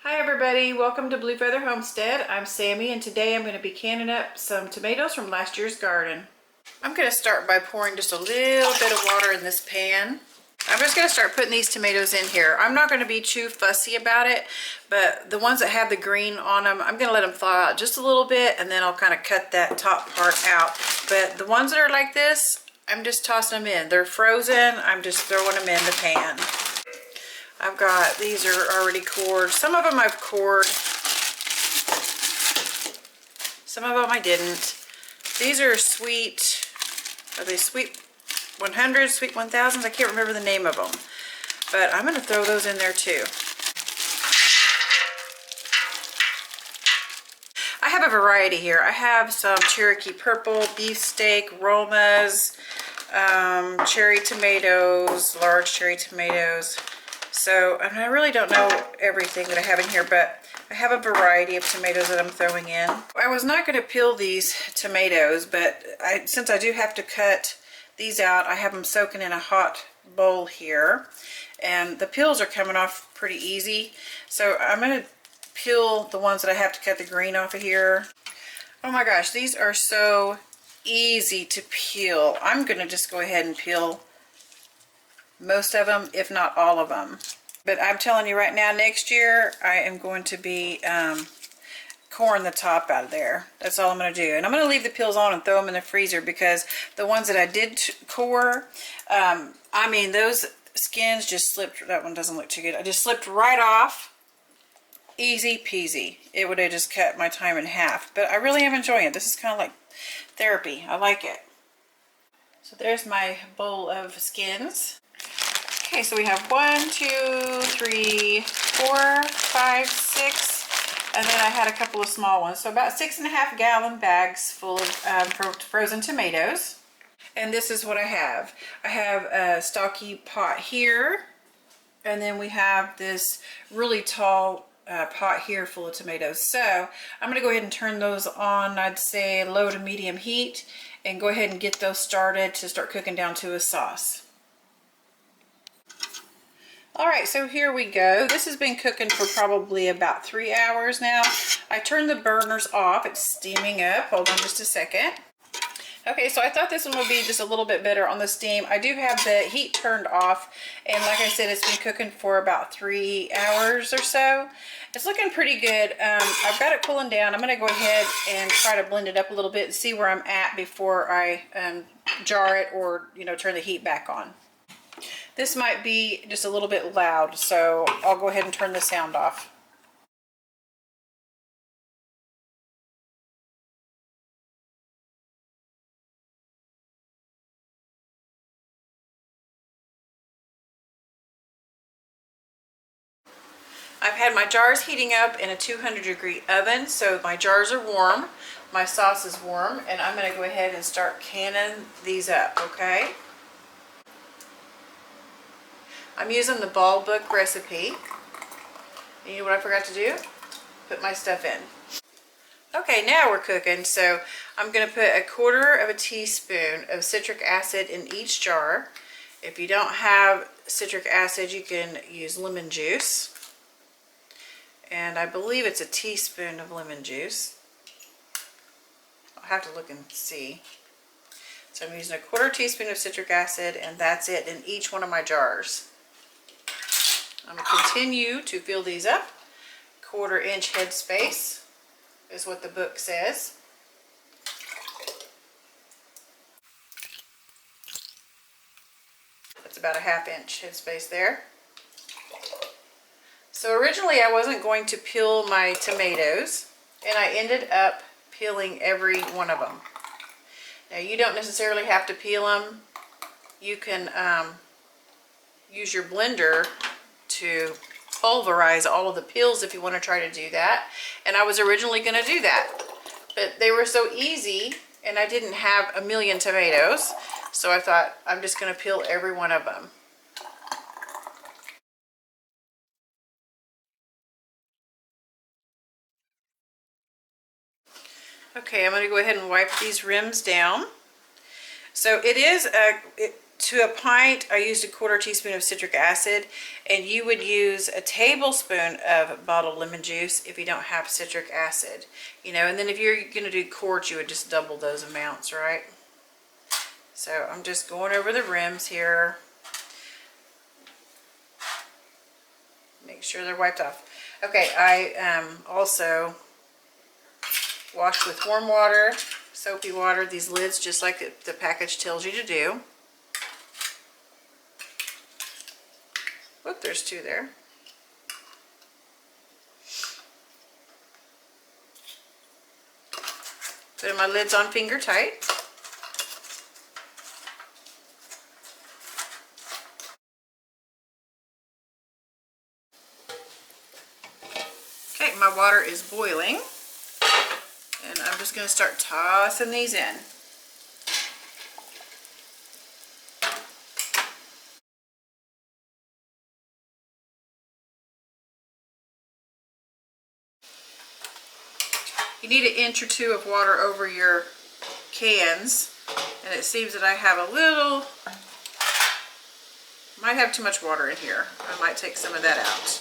Hi everybody, welcome to Blue Feather Homestead. I'm Sammy and today I'm going to be canning up some tomatoes from last year's garden. I'm going to start by pouring just a little bit of water in this pan. I'm just going to start putting these tomatoes in here. I'm not going to be too fussy about it, but the ones that have the green on them, I'm going to let them thaw out just a little bit and then I'll kind of cut that top part out. But the ones that are like this, I'm just tossing them in. They're frozen, I'm just throwing them in the pan. I've got, these are already cored. Some of them I've cored. Some of them I didn't. These are sweet, are they sweet 100s, sweet 1000s? I can't remember the name of them. But I'm going to throw those in there too. I have a variety here. I have some Cherokee Purple, beefsteak, Romas, cherry tomatoes, large cherry tomatoes. So I really don't know everything that I have in here, but I have a variety of tomatoes that I'm throwing in. I was not going to peel these tomatoes, but since I do have to cut these out, I have them soaking in a hot bowl here. And the peels are coming off pretty easy. So I'm going to peel the ones that I have to cut the green off of here. Oh my gosh, these are so easy to peel. I'm going to just go ahead and peel most of them, if not all of them. But I'm telling you right now, next year I am going to be coring the top out of there. That's all I'm going to do. And I'm going to leave the peels on and throw them in the freezer, because the ones that I did core, I mean, those skins just slipped. That one doesn't look too good. I just slipped right off. Easy peasy. It would have just cut my time in half. But I really am enjoying it. This is kind of like therapy. I like it. So there's my bowl of skins. Okay, so we have 1, 2, 3, 4, 5, 6, and then I had a couple of small ones. So about 6.5 gallon bags full of frozen tomatoes. And this is what I have. I have a stocky pot here, and then we have this really tall pot here full of tomatoes. So I'm going to go ahead and turn those on, I'd say low to medium heat, and go ahead and get those started to start cooking down to a sauce. Alright, so here we go. This has been cooking for probably about 3 hours now. I turned the burners off. It's steaming up. Hold on just a second. Okay, so I thought this one would be just a little bit better on the steam. I do have the heat turned off, and like I said, it's been cooking for about 3 hours or so. It's looking pretty good. I've got it cooling down. I'm going to go ahead and try to blend it up a little bit and see where I'm at before I jar it or, turn the heat back on. This might be just a little bit loud, so I'll go ahead and turn the sound off. I've had my jars heating up in a 200-degree oven, so my jars are warm, my sauce is warm, and I'm going to go ahead and start canning these up, okay? I'm using the Ball Book recipe. You know what I forgot to do? Put my stuff in. Okay, now we're cooking. So I'm going to put 1/4 teaspoon of citric acid in each jar. If you don't have citric acid, you can use lemon juice. And I believe it's a teaspoon of lemon juice. I'll have to look and see. So I'm using 1/4 teaspoon of citric acid, and that's it in each one of my jars. I'm going to continue to fill these up. 1/4 inch head space is what the book says. That's about a 1/2 inch head space there. So originally I wasn't going to peel my tomatoes, and I ended up peeling every one of them. Now you don't necessarily have to peel them. You can use your blender to pulverize all of the peels if you want to try to do that. And I was originally going to do that, but they were so easy and I didn't have a million tomatoes, so I thought I'm just going to peel every one of them. Okay, I'm going to go ahead and wipe these rims down. So it is to a pint, I used a 1/4 teaspoon of citric acid, and you would use a tablespoon of bottled lemon juice if you don't have citric acid. You know, and then if you're going to do quarts, you would just double those amounts, right? So I'm just going over the rims here. Make sure they're wiped off. Okay, I also washed with warm water, soapy water, these lids just like the package tells you to do. Look, there's 2 there. Putting my lids on finger tight. Okay, my water is boiling, and I'm just going to start tossing these in. You need 1 inch or 2 of water over your cans, and it seems that I have a little, might have too much water in here. I might take some of that out.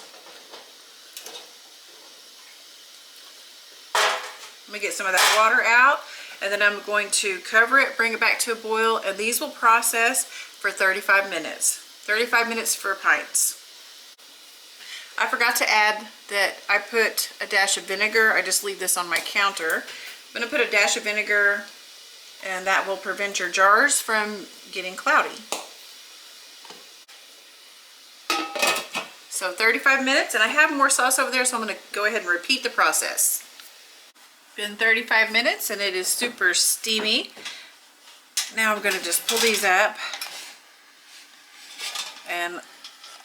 Let me get some of that water out, and then I'm going to cover it, bring it back to a boil, and these will process for 35 minutes. 35 minutes for pints. I forgot to add that I put a dash of vinegar. I just leave this on my counter. I'm going to put a dash of vinegar, and that will prevent your jars from getting cloudy. So 35 minutes, and I have more sauce over there, so I'm going to go ahead and repeat the process. Been 35 minutes, and it is super steamy. Now I'm going to just pull these up, and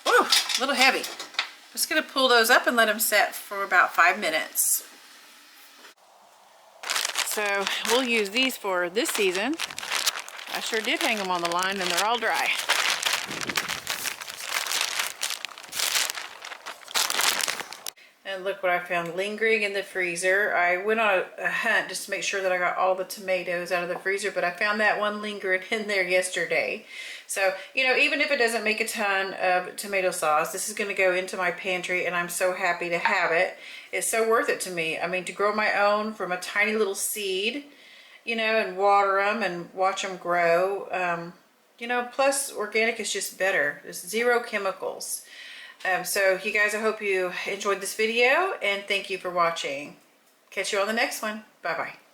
whew, a little heavy. Just going to pull those up and let them set for about 5 minutes. So we'll use these for this season. I sure did hang them on the line, and they're all dry. And look what I found lingering in the freezer. I went on a hunt just to make sure that I got all the tomatoes out of the freezer, but I found that one lingering in there yesterday. So, you know, even if it doesn't make a ton of tomato sauce, this is going to go into my pantry, and I'm so happy to have it. It's so worth it to me. I mean, to grow my own from a tiny little seed, you know, and water them and watch them grow. You know, plus organic is just better. There's 0 chemicals. So you guys, I hope you enjoyed this video, and thank you for watching. Catch you on the next one. Bye-bye.